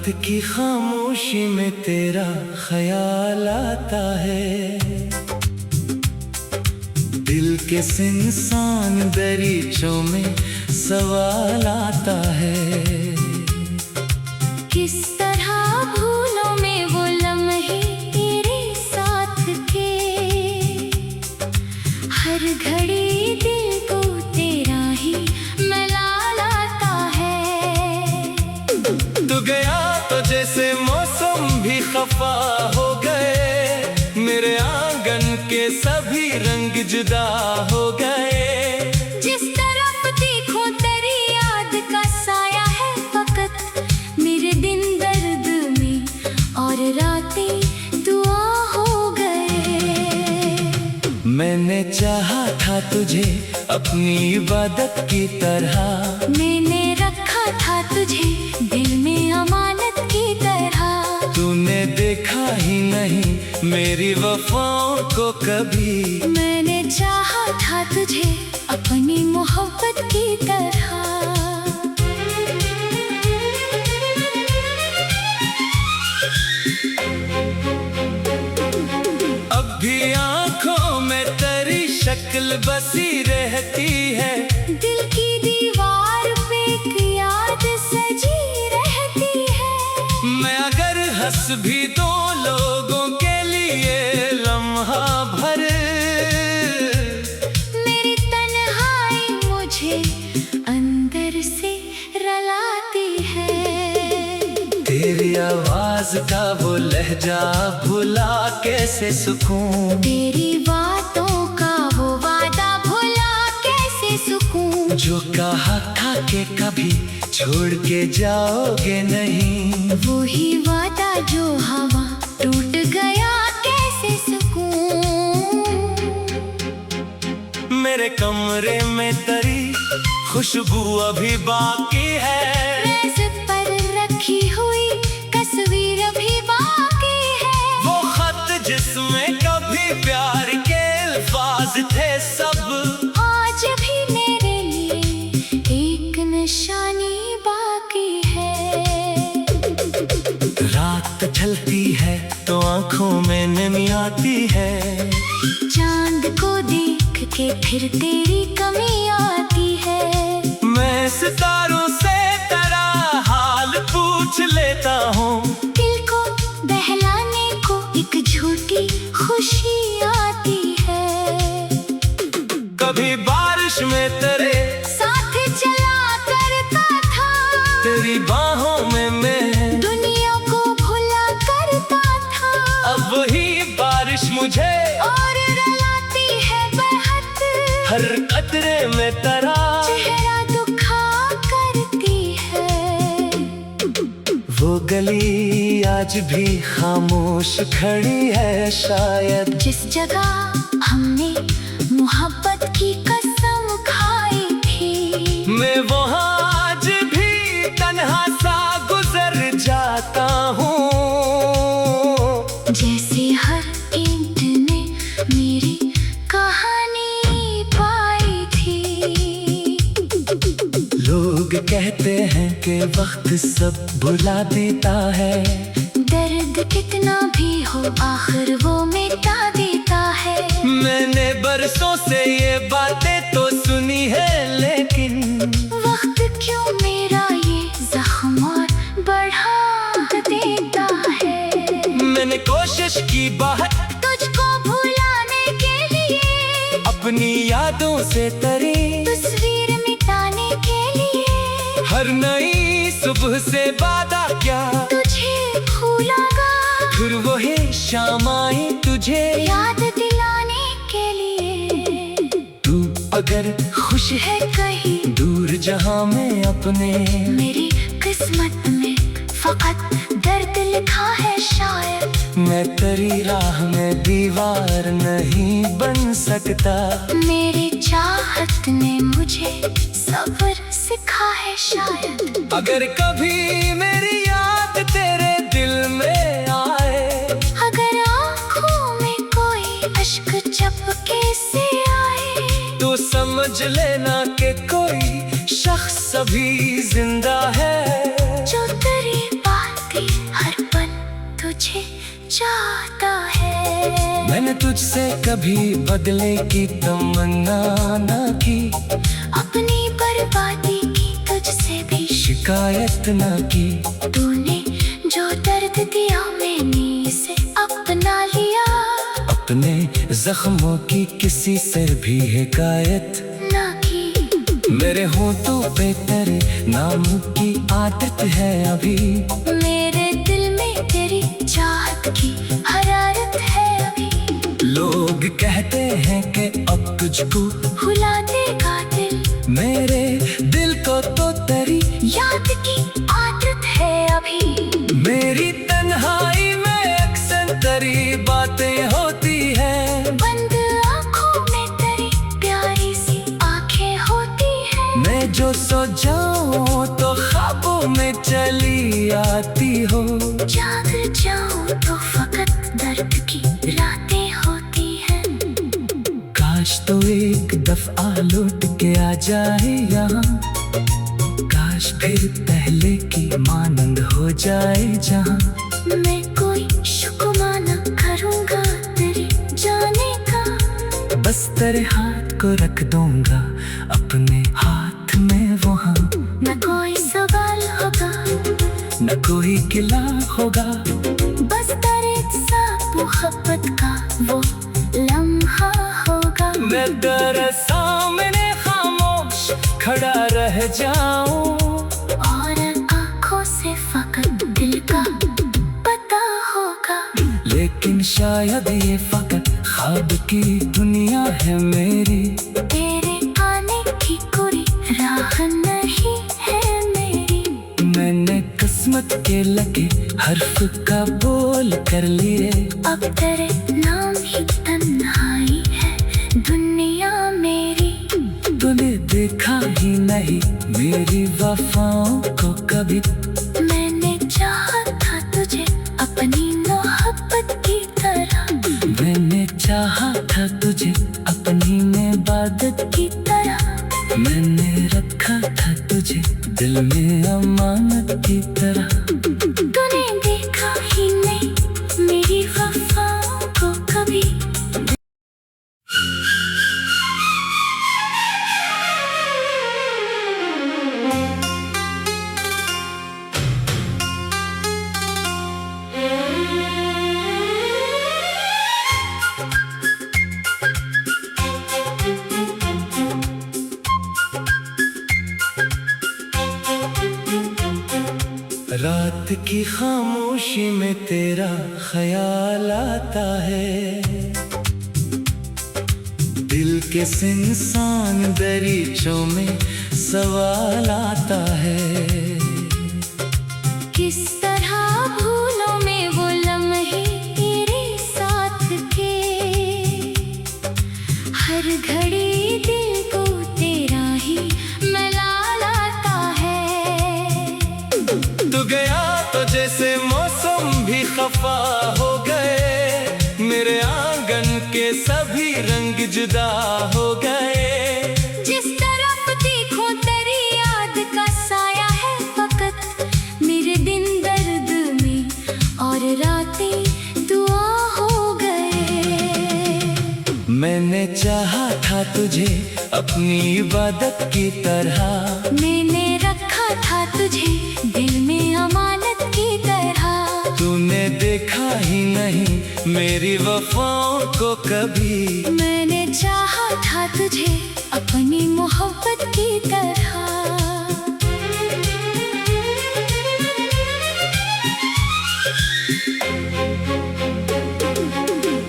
रात की खामोशी में तेरा ख्याल आता है, दिल के सिंसान दरीचों में सवाल आता है। किस तरह भूलों में वो लम्हे तेरे साथ के, हर घड़ी दिल को तेरा ही मलाल आता है। तू गया तो जैसे मौसम भी खफा हो गए, मेरे आंगन के सभी रंग जुदा हो गए। जिस तरफ देखो तेरी याद का साया है फकत, मेरे दिन दर्द में और रातें दुआ हो गए। मैंने चाहा था तुझे अपनी इबादत की तरह, मैंने रखा था तुझे दिल में अमानत की तरह। तूने देखा ही नहीं मेरी वफाओं को कभी, मैंने चाहा था तुझे अपनी मोहब्बत की तरह। अब भी आंखों में तेरी शक्ल बसी रहती है, दिल की दीवार पे एक याद सजी रहती है। मैं अगर हंस भी दो लोगों के लिए लम्हा भर, मेरी तन्हाई मुझे अंदर से रुलाती है। तेरी आवाज का वो लहजा भुला कैसे सुकून, तेरी बातों का वो वादा भुला कैसे सुकून। जो कहा था कि कभी छोड़ के जाओगे नहीं, वो ही वादा जो हवा टूट गया कैसे सुकून। मेरे कमरे में तेरी खुशबू अभी बाकी है, मेज पर रखी हुई तस्वीर अभी बाकी है। वो खत जिसमें कभी प्यार के अल्फाज थे सब, आज भी मेरे लिए एक निशानी बाकी है। रात ढलती है तो आंखों में नमी आती है, चांद को देख के फिर तेरी कमी आती है। मैं सितारों से तेरा हाल पूछ लेता हूँ, दिल को बहलाने को एक झूठी खुशी आती है। कभी बारिश में तेरे साथ चला करता था, तेरी बाहों में मैं दुनिया को भुला करता था। अब वही बारिश मुझे और रुलाती है बहत, हर कतरे में तेरा चेहरा दुखा करती है। वो गली आज भी खामोश खड़ी है, शायद जिस जगह हमने मोहब्बत की कसम खाई थी। मैं वहाँ आज भी तन्हा सा गुजर जाता हूँ, जैसे हर ईंट ने मेरी कहानी पाई थी। लोग कहते हैं कि वक्त सब भुला देता है, दर्द कितना भी हो आखिर वो मिटा देता है। मैंने बरसों से ये बातें तो सुनी है, लेकिन वक्त क्यों मेरा ये जख्म और बढ़ा देता है। मैंने कोशिश की बाहर तुझको भुलाने के लिए, अपनी यादों से तेरी तस्वीर मिटाने के लिए। हर नई सुबह से वादा क्या तुझे भूलागा, फिर वही शाम आई तुझे याद दिलाने के लिए। तू अगर खुश है कहीं दूर जहां में अपने, मेरी किस्मत में फकत दर्द लिखा है शायद। मैं तेरी राह में दीवार नहीं बन सकता, मेरी चाहत ने मुझे सब्र सिखा है शायद। अगर कभी मेरी याद तेरे दिल में आए, अगर आँखों में कोई अश्क चपके से आए, तो समझ लेना कि कोई शख्स अभी जिंदा है, जो तेरी बातें मैंने तुझसे कभी बदले की तमन्ना न की, अपनी बर्बादी की तुझसे भी शिकायत न की। तूने जो दर्द दिया मैंने इसे अपना लिया, अपने जख्मों की किसी से भी हिकायत ना की। मेरे होठों पे तेरे नाम की आदत है अभी, मेरे दिल में तेरी चाहत की हरारत है अभी। लोग कहते हैं कि अब तुझको भुला देगा दिल, मेरे दिल को तो तेरी याद की आदत है अभी। मेरी तन्हाई में अक्सर तेरी बातें होती है, बंद आँखों में तेरी प्यारी सी आंखें होती है। मैं जो सो जाऊं तो ख्वाबों में चली आती हो, जाग जाऊं तो फकत दर्द की रातें होती हैं। काश तो एक दफा लौट के आ जाए यहाँ, काश फिर पहले की मानंद हो जाए जहाँ। मैं कोई शुक्राना करूंगा तेरे जाने का, बस तेरे हाथ को रख दूंगा अपने हाथ में वहाँ। न कोई सवाल होगा, न कोई गिला होगा, बस तेरे साथ मोहब्बत का वो लम्हा होगा। मैं तेरे सामने खामोश खड़ा रह जाऊं, और आँखों से फकत दिल का पता होगा। लेकिन शायद ये फकत ख्वाब की दुनिया है मेरी, तेरे आने की कोई राह नहीं है मेरी। मैंने किस्मत के लगे हर्फ का बोल कर लिए, अब तेरे नाम ही तन्हाई है दुनिया मेरी। तूने देखा ही नहीं मेरी वफाओं को कभी, मैंने चाहा था तुझे अपनी मोहब्बत की तरह, मैंने चाहा था तुझे अपनी इबादत की तरह। मैंने रखा था तुझे दिल में अमानत की तरह। तूने देखा ही नहीं मेरी वफाओं को कभी। रात की खामोशी में तेरा ख्याल आता है, दिल के सिंसान दरीचों में सवाल आता है। किस तरह भूलों में वो लम्हे तेरे साथ के, हर घड़ी दिल को तेरा ही मलाल आता है। तू गया तो जैसे मौसम भी खफा हो गए, मेरे आंगन के सभी रंग जुदा हो गए। जिस तरफ देखो तेरी याद का साया है फकत, मेरे दिन दर्द में और रातें दुआ हो गए। मैंने चाहा था तुझे अपनी इबादत की तरह, मैंने रखा था तुझे दिल में अमानत की तरह। तूने देखा ही नहीं मेरी वफाओं को कभी, मैंने चाहा था तुझे अपनी मोहब्बत की तरह।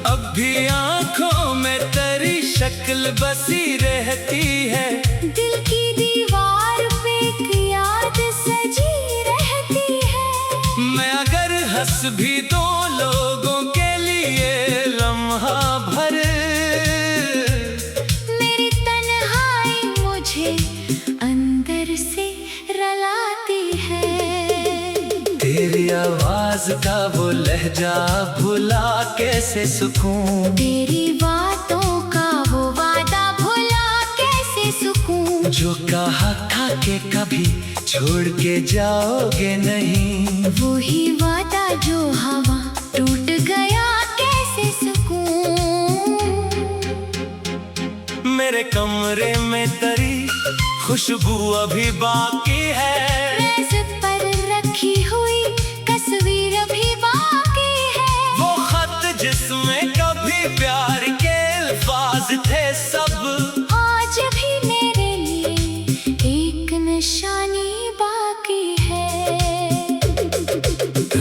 अब भी आंखों में तेरी शक्ल बसी रहती है, दिल की दीवार पे एक याद सजी रहती है। मैं अगर हंस भी दो लोगों के लिए लम्हा भर, मेरी तन्हाई मुझे अंदर से रलाती है। तेरी आवाज का वो लहजा भुला कैसे सुकून, तेरी बातों का वो वादा भुला कैसे सुकून। जो कहा था कि कभी छोड़ के जाओगे नहीं, वो ही वादा जो हवा टूट गया कैसे सुकून। मेरे कमरे में तरी खुशबू अभी बाकी है। मेज पर रखी हुई तस्वीर अभी बाकी है। वो खत जिसमें कभी प्यार के अल्फाज थे सब आज भी मेरे लिए एक निशानी बाकी है।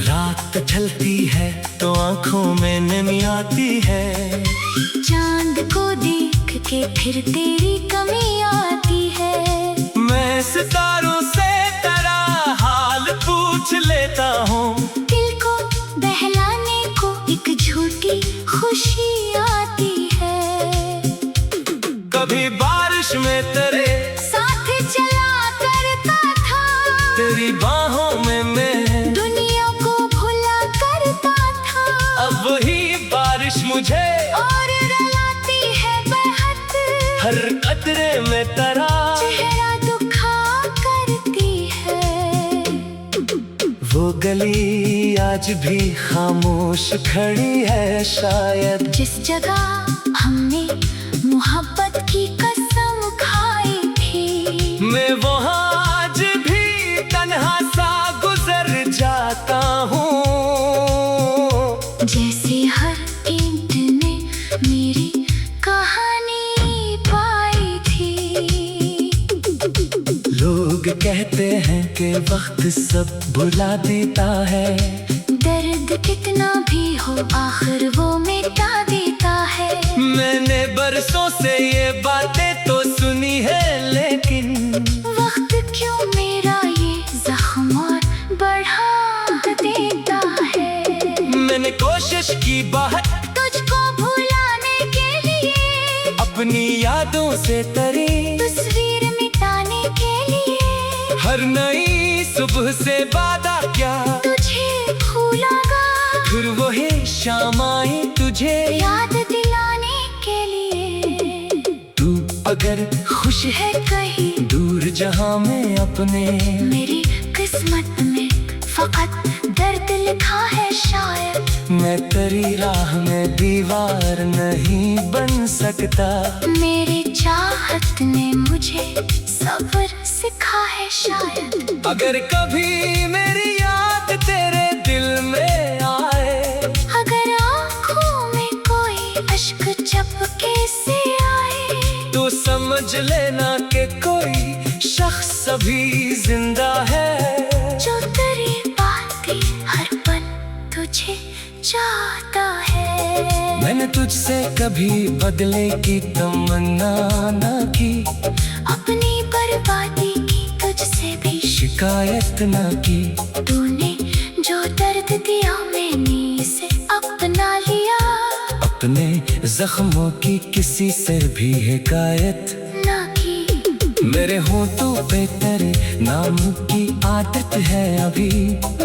रात ढलती है तो आंखों में नमी आती है। चांद को देख के फिर तेरी कमी आती है। मैं सितारों से तेरा हाल पूछ लेता हूँ। दिल को बहलाने को एक झूठी खुशी आती है। कभी बारिश में तेरे साथ चला करता था। तेरी बाहों में मैं दुनिया को भुला करता था। अब वही बारिश मुझे और रुलाती है बहत। हर कतरे में तेरा चेहरा दुखा करती है। वो गली आज भी खामोश खड़ी है शायद। जिस जगह हमने मोहब्बत की कसम खाई थी। मैं वहाँ आज भी तन्हा सा गुजर जाता हूँ। जैसे हर ईंट ने मेरी कहानी पाई थी। लोग कहते हैं कि वक्त सब भुला देता है। दर्द कितना भी हो आखिर वो मिटा देता है। मैंने बरसों से ये बातें तो सुनी है, लेकिन वक्त क्यों मेरा ये जख्म और बढ़ा देता है। मैंने कोशिश की बहुत तुझको भुलाने के लिए। अपनी यादों से तरी तस्वीर मिटाने के लिए। हर नई सुबह से वादा क्या तुझे भूलागा। फिर वही शाम आई तुझे याद दिलाने के लिए। तू अगर खुश है कहीं दूर जहां में अपने, मेरी किस्मत में फकत दर्द लिखा है शायद। मैं तेरी राह में दीवार नहीं बन सकता। मेरी चाहत ने मुझे सब्र सिखा है शायद। अगर कभी मेरी याद तेरे दिल में आए, अगर आँखों में कोई अश्क चपके से आए, तो समझ लेना कि कोई शख्स अभी जिंदा है। जो तेरी बातें हर पल तुझे चाहता है। मैंने तुझसे कभी बदले की तमन्ना न की। अपनी बर्बादी की तुझसे भी शिकायत न की। तूने जो दर्द दिया मैंने इसे अपना लिया। अपने जख्मों की किसी से भी हिकायत ना की। मेरे होठों पे तेरे नाम की आदत है अभी।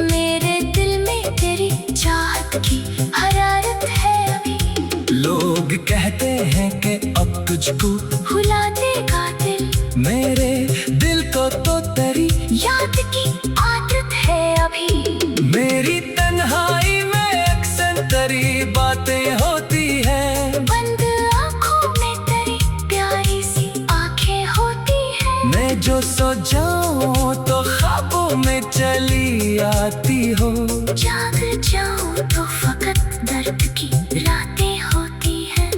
मेरे दिल में तेरी चाहत की हरारत है अभी। लोग कहते हैं कि अब तुझको भुला देगा दिल। मेरे दिल को तो तेरी याद की आदत है अभी। मेरी तन्हाई में अक्सर तेरी बातें होती है। बंद आँखों में तेरी प्यारी सी आंखें होती है। मैं जो सो जाऊं तो ख्वाबों में चली आती हो। जाग जाऊं तो फकत दर्द की रातें होती हैं।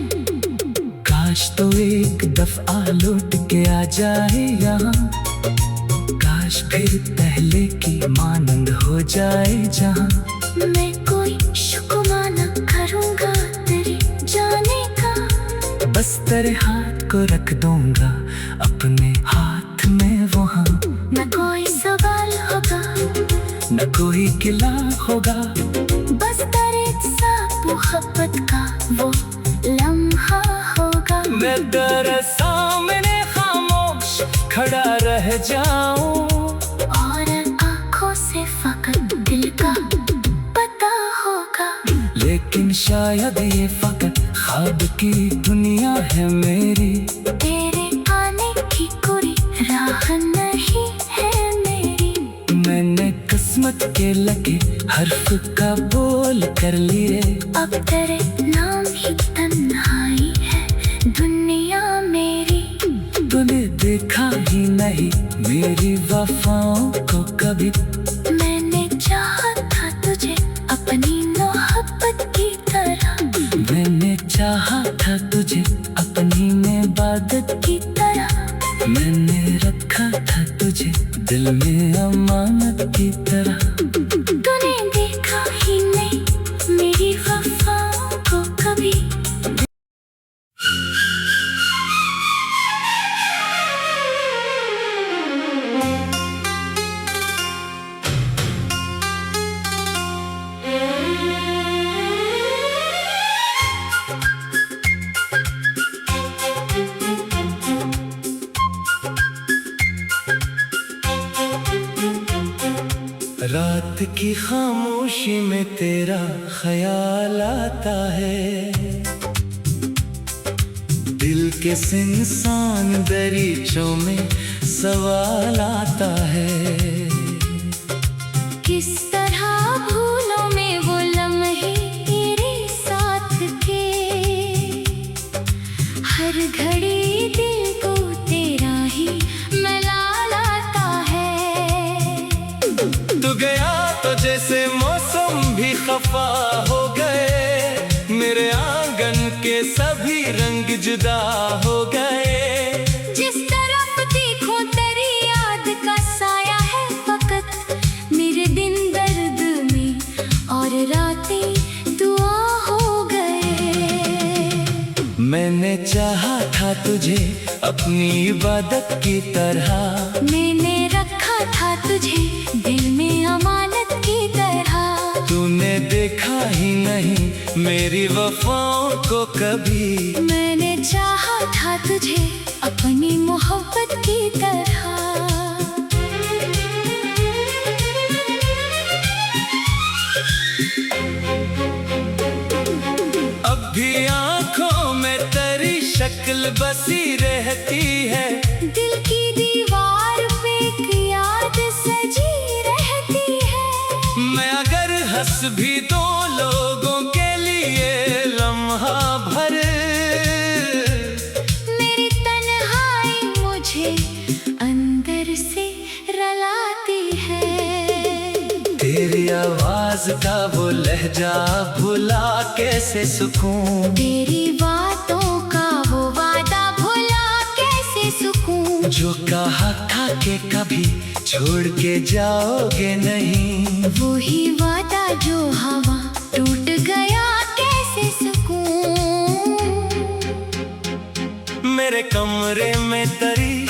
काश तो एक दफा लौट के आ जाए यहाँ। काश फिर पहले की मानंद हो जाए जहाँ। मैं कोई शुक्र न करूँगा तेरे जाने का। बस तेरे हाथ को रख दूंगा अपने हाथ में वहाँ। न कोई सवाल होगा न कोई गिला होगा। बस तेरे साथ मोहब्बत का वो लम्हा होगा। मैं तेरे सामने खामोश खड़ा रह जाऊं। और आँखों से फकत दिल का पता होगा। लेकिन शायद ये फकत ख्वाब की दुनिया है मेरी। तेरे आने की कोई राह नहीं है मेरी। मैंने किस्मत के लगे हर्फ का बोल कर लिए। अब तेरे नाम ही तन्हाई है दुनिया मेरी। देखा ही नहीं मेरी वफाओं को कभी। मैंने चाहा था तुझे अपनी मोहब्बत की तरह, मैंने चाहा था तुझे अपनी इबादत की तरह। मैंने रखा था तुझे दिल में अमानत की तरह। तूने देखा ही नहीं मेरी वफाओं को कभी। रात की खामोशी में तेरा ख्याल आता है, दिल के सिंसान दरीचों में सवाल आता है। किस तरह भूलों में वो लम्हे तेरे साथ थे, हर घड़ी दिल को तेरा ही मलाल आता है। तू गया तो जैसे मौसम भी खफा हो गए, मेरे आंगन के सभी रंग जुदा हो गए। जिस तरफ देखो तेरी याद का साया है फकत, मेरे दिन दर्द में और रातें दुआ हो गए। मैंने चाहा था तुझे अपनी इबादत की तरह, मैंने रखा था तुझे दिल में अमानत की तरह। तूने देखा ही नहीं मेरी वफाओं को कभी। मैंने चाहा था तुझे अपनी मोहब्बत की तरह। अब भी आंखों में तेरी शक्ल बसी रहती है, दिल की दीवार पे एक याद सजी रहती है। मैं अगर हंस भी दो लोगों के लिए लम्हा भर, मेरी तन्हाई मुझे अंदर से रलाती है। तेरी आवाज का वो लहजा भुला कैसे सुकून, तेरी बातों का वो वादा भुला कैसे सुकून। जो कहा था कि कभी छोड़ के जाओगे नहीं, वो ही वादा जो हवा टूट गया कैसे सुकून। मेरे कमरे में तेरी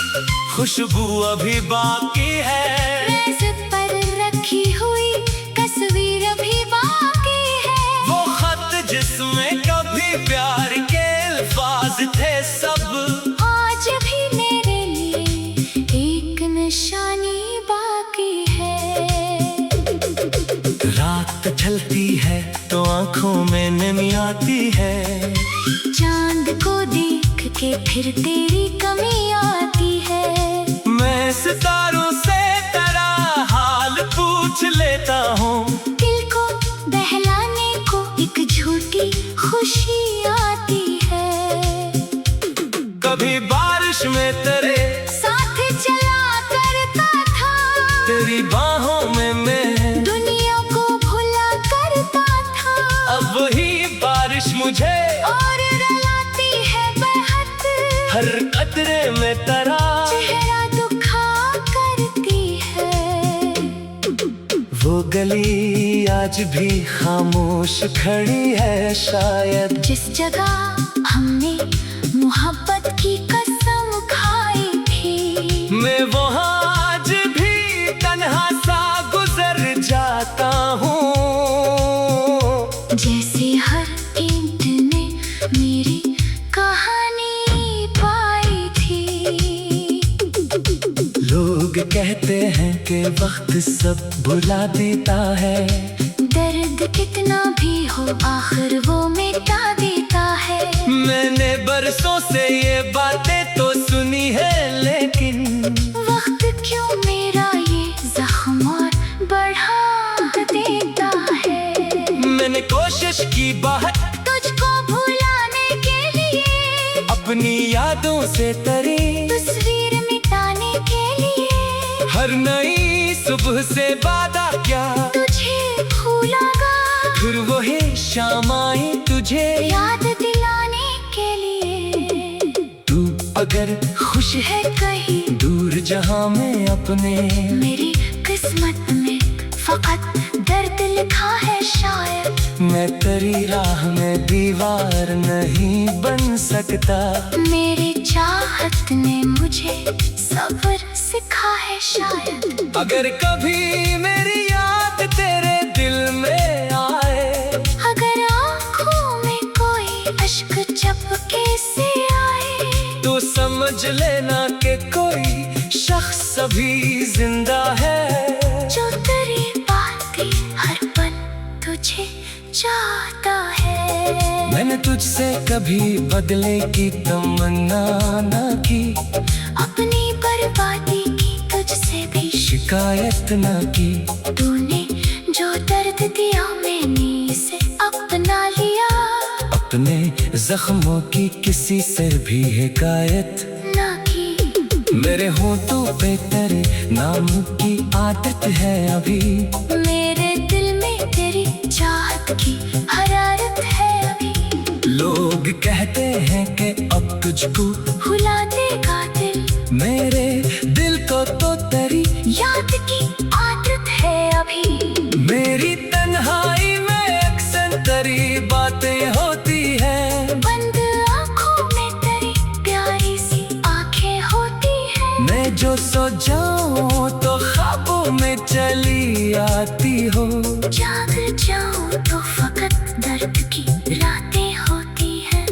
खुशबू अभी बाकी है, मेज पर रखी हुई तस्वीर अभी बाकी है। वो खत जिसमें कभी प्यार के अल्फाज थे सब, आज भी मेरे लिए एक निशानी बाकी है। रात ढलती है तो आंखों में नमी आती है, चांद को देख के फिर तेरी कमी आती है। मैं सितारों से तेरा हाल पूछ लेता हूँ, दिल को बहलाने को एक झूठी खुशी आती है। कभी बारिश में तेरे साथ चला करता था, तेरी बाहों में मैं दुनिया को भुला करता था। अब वही बारिश मुझे और रुलाती है बेहद, हर कतरे में तेरा चेहरा दुखा करती है। वो गली आज भी खामोश खड़ी है, शायद जिस जगह हमने मोहब्बत की कसम खाई थी। मैं वहाँ आज भी तन्हा सा गुजर जाता हूँ, जैसे हर ईंट ने मेरी कहानी पाई थी। लोग कहते हैं कि वक्त सब भुला देता है, दर्द कितना भी हो आखिर वो मिटा देता है। मैंने बरसों से ये बातें तो सुनी है, लेकिन वक्त क्यों मेरा ये जख्म और बढ़ा देता है। मैंने कोशिश की बाहर तुझको भुलाने के लिए, अपनी यादों से तेरी तस्वीर मिटा के लिए। हर नई सुबह से वादा क्या तुझे भूलागा, फिर वही शाम आई तुझे याद दिलाने के लिए। तू अगर खुश है कहीं दूर जहां में अपने, मेरी किस्मत में फकत दर्द लिखा है शायद। मैं तेरी राह में दीवार नहीं बन सकता। मेरी चाहत ने मुझे सब्र सिखा है शायद। अगर कभी मेरी याद तेरे दिल में आए, अगर आँखों में कोई अश्क चपके से आए, तो समझ लेना कि कोई शख्स अभी जिंदा है, जो तेरी बातें हर पल तुझे चाहता है। मैंने तुझसे कभी बदले की तमन्ना न की, अपनी बर्बादी की तुझसे भी शिकायत न की। तूने जो दर्द दिया मैंने इसे अपना लिया, अपने जख्मों की किसी से भी हिकायत ना की। मेरे होठों पे तेरे नाम की आदत है अभी, मेरे दिल में तेरी चाहत की हरारत है अभी। लोग कहते हैं कि अब तुझको भुला देगा दिल, मेरे दिल को तो तेरी याद की आदत है अभी। मेरी तन्हाई में अक्सर तेरी बातें होती है, बंद आँखों में तेरी प्यारी सी आंखें होती है। मैं जो सो जाऊं तो ख्वाबों में चली आती हो, जाग जाऊं तो फकत दर्द की रातें होती हैं।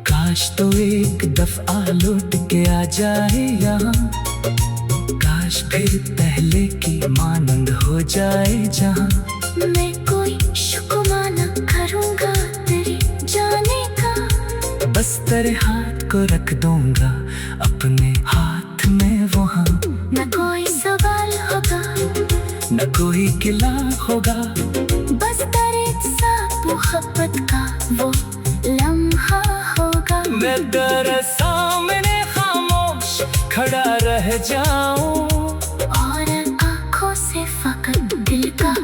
काश तो एक दफा लौट के आ जाए यहाँ, काश फिर पहले की मानंद हो जाए जहाँ। मैं कोई शुक्राना करूंगा तेरे जाने का, बस तेरे हाथ को रख दूंगा अपने हाथ में वहाँ। न कोई सवाल होगा, न कोई गिला होगा, बस तेरे साथ मोहब्बत का वो लम्हा होगा। मैं तेरे सामने खामोश खड़ा रह जाऊं, और आँखों से फकत दिल का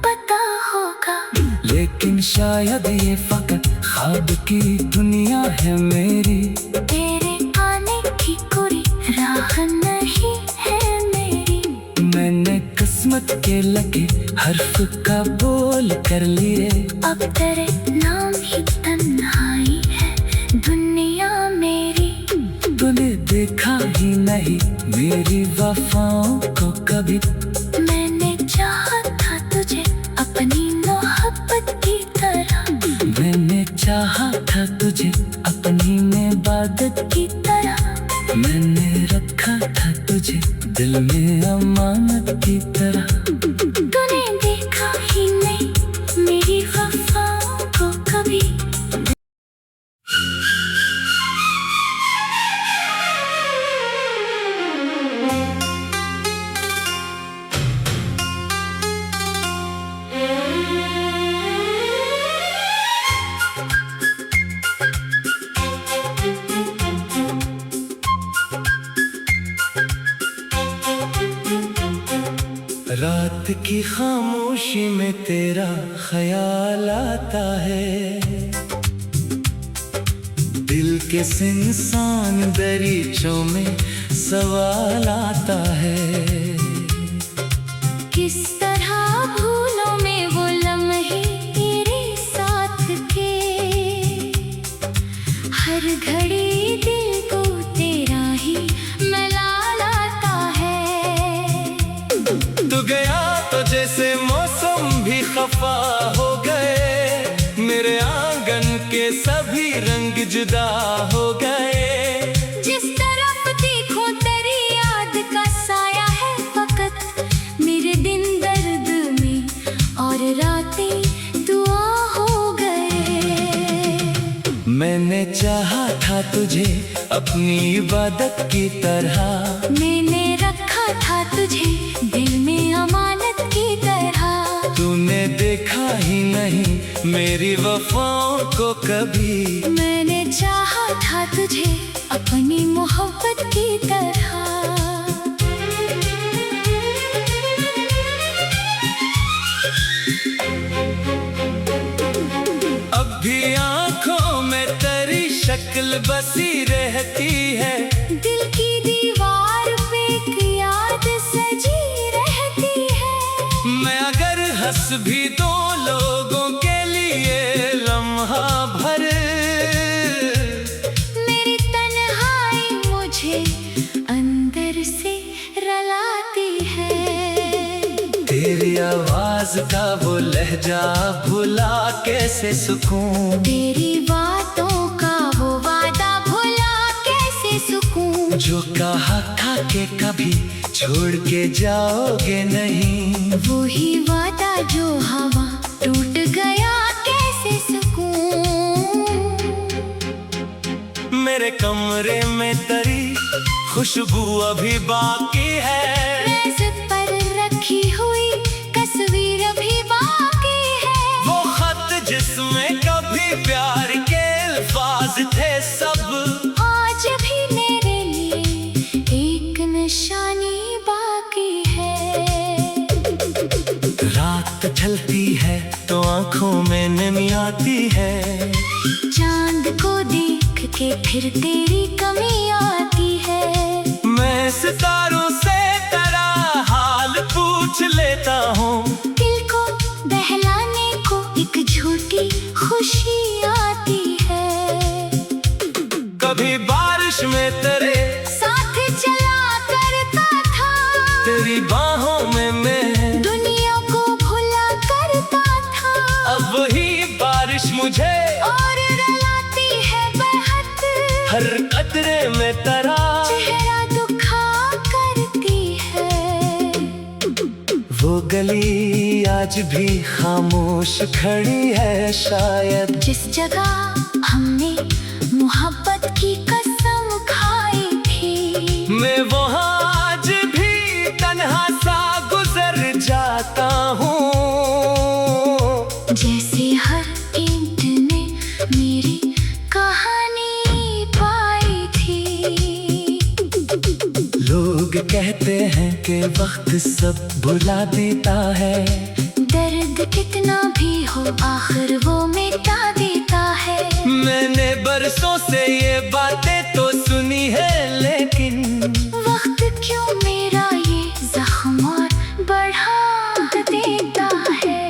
पता होगा। लेकिन शायद ये फकत ख्वाब की दुनिया है मेरी, तेरे आने की कोई राह नहीं है मेरी। मैंने किस्मत के लगे हर्फ का बोल कर लिए, अब तेरे नाम ही तन्हाई है दुनिया मेरी। तूने देखा ही नहीं मेरी वफाओं को कभी, मैंने चाहा था तुझे अपनी मोहब्बत की तरह, मैंने चाहा था तुझे अपनी इबादत की तरह। मैंने रखा था तुझे दिल में अमानत की तरह। तूने देखा ही नहीं मेरी वफाओं को कभी। रात की खामोशी में तेरा ख्याल आता है, दिल के सिंसान दरीचों में सवाल आता है। किस तरह भूलों में वो लम्हे तेरे साथ के, हर घड़ी दिल को तेरा ही मलाल आता है। तू गया तो जैसे मौसम भी खफा हो गए, मेरे आंगन के सभी रंग जुदा हो गए। जिस तरफ देखो तेरी याद का साया है फकत, मेरे दिन दर्द में और रातें दुआ हो गए। मैंने चाहा था तुझे अपनी इबादत की तरह, मैंने रखा था तुझे दिल में अमानत की तरह। तूने देखा ही नहीं मेरी वफाओं को कभी, मैंने चाहा था तुझे अपनी मोहब्बत की तरह। पल बसी रहती है। दिल की दीवार पे एक याद सजी रहती है। मैं अगर हंस भी दो लोगों के लिए लम्हा भर, मेरी तन्हाई मुझे अंदर से रलाती है। तेरी आवाज का वो लहजा भुला कैसे सुकून, तेरी बातों का वो वादा भुला कैसे सुकून। जो कहा था कि कभी छोड़ के जाओगे नहीं, वो ही वादा जो हवा टूट गया कैसे सुकून। मेरे कमरे में तेरी खुशबू अभी बाकी है। मेज पर रखी हुई तस्वीर अभी बाकी है। वो खत जिसमें कभी प्यार के अल्फाज थे सब, आज भी मेरे लिए एक निशानी बाकी है। रात ढलती है तो आंखों में नमी आती है। चांद को देख के फिर तेरी कमी आती है। मैं सितारों से तेरा हाल पूछ लेता हूँ। दिल को बहलाने को एक झूठी खुशी आती है। कभी बारिश में तेरे साथ चला करता था, तेरी बाहों में मैं दुनिया को भुला करता था। अब वही बारिश मुझे और रुलाती है बेहद, हर कतरे में तेरा चेहरा दुखा करती है। वो गली आज भी खामोश खड़ी है शायद, जिस जगह हमने मोहब्बत की कसम खाई थी। मैं वहाँ आज भी तन्हा सा गुजर जाता हूँ। जैसे हर ईंट ने मेरी कहानी पाई थी। लोग कहते हैं कि वक्त सब भुला देता है। दर्द कितना भी हो आखिर वो मिटा देता है। मैंने बरसों से ये बातें तो सुनी है, लेकिन वक्त क्यों मेरा ये जख्म और बढ़ा देता है।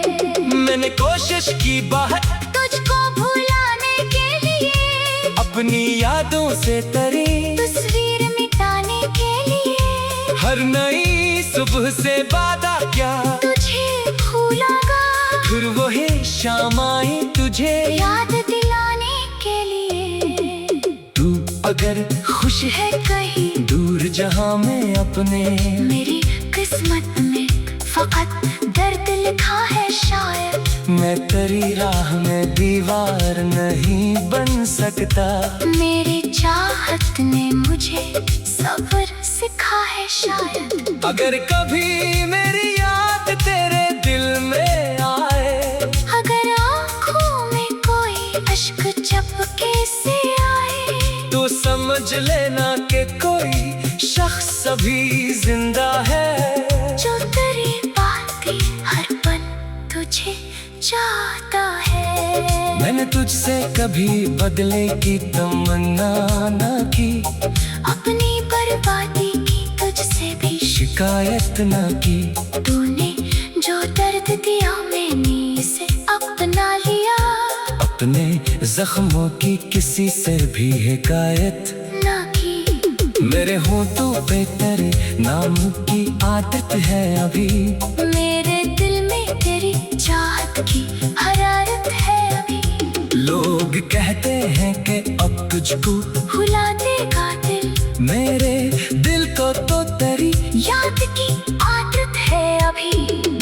मैंने कोशिश की बाहर तुझको भुलाने के लिए, अपनी यादों से तेरी तस्वीर मिटाने के लिए। हर नई सुबह से वादा क्या तुझे भूलागा, फिर वही शाम आई तुझे याद दिलाने के लिए। तू अगर खुश है कहीं दूर जहां में अपने, मेरी किस्मत में फकत दर्द लिखा है शायद। मैं तेरी राह में दीवार नहीं बन सकता। मेरी चाहत ने मुझे सब्र सिखा है शायद। अगर कभी मेरी याद तेरे दिल में आए, अगर आँखों में कोई अश्क चपके से आए, तो समझ लेना कि कोई शख्स अभी जिंदा है। जो तेरी बातें हर पल तुझे चाहता है। मैंने तुझसे कभी बदले की तमन्ना न की, अपनी बर्बादी की तुझसे भी शिकायत न की। तूने जो दर्द दिया मैंने इसे अपना लिया। अपने जख्मों की किसी से भी हिकायत ना की। मेरे होठों पे तेरे नाम की आदत है अभी। मेरे दिल में तेरी चाहत की हरारत है अभी। लोग कहते हैं कि अब तुझको भुला देगा दिल, मेरे दिल को तो तेरी याद की आदत है अभी।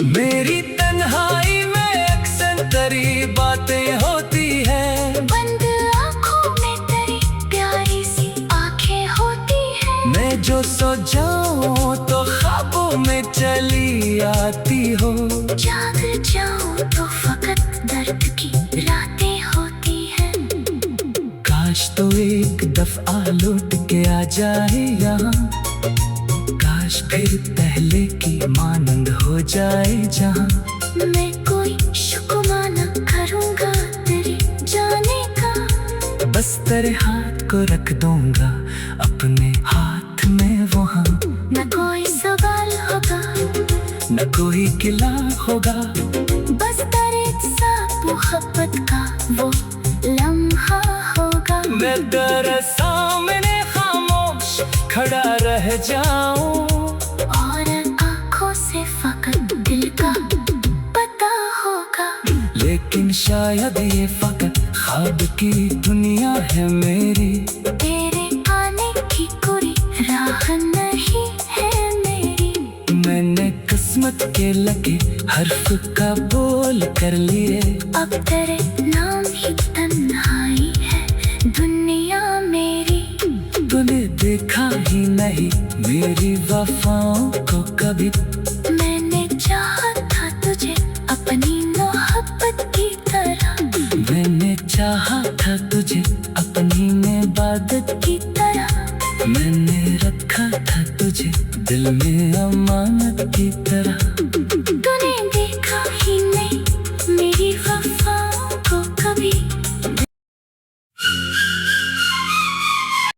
मेरी तन्हाई में अक्सर तेरी बातें होती हैं। बंद आँखों में तेरी प्यारी सी आंखें होती हैं। मैं जो सो जाऊं तो ख्वाबों में चली आती हो। जाग जाऊं तो फकत दर्द की रातें होती हैं। काश तो एक दफा लौट के आ जाए यहाँ, काश फिर पहले की मानंद हो जाए जहाँ। मैं कोई शुक्राना करूंगा तेरे जाने का, बस तेरे हाथ को रख दूंगा अपने हाथ में वहाँ। न कोई सवाल होगा, न कोई गिला होगा, बस तेरे साथ मोहब्बत का वो लम्हा होगा। मैं तेरे सामने खामोश खड़ा रह जाऊं, और आँखों से फकत दिल का पता होगा। लेकिन शायद ये फकत ख्वाब की दुनिया है मेरी। तेरे आने की कोई राह नहीं है मेरी। मैंने किस्मत के लगे हर्फ का बोल कर लिए। अब तेरे नाम ही तन्हाई है दुनिया मेरी। तूने देखा ही नहीं मेरी वफाओं को कभी। मैंने चाहा था तुझे अपनी मोहब्बत की तरह। मैंने चाहा था तुझे अपनी इबादत की तरह मैंने रखा था तुझे दिल में अमानत की तरह।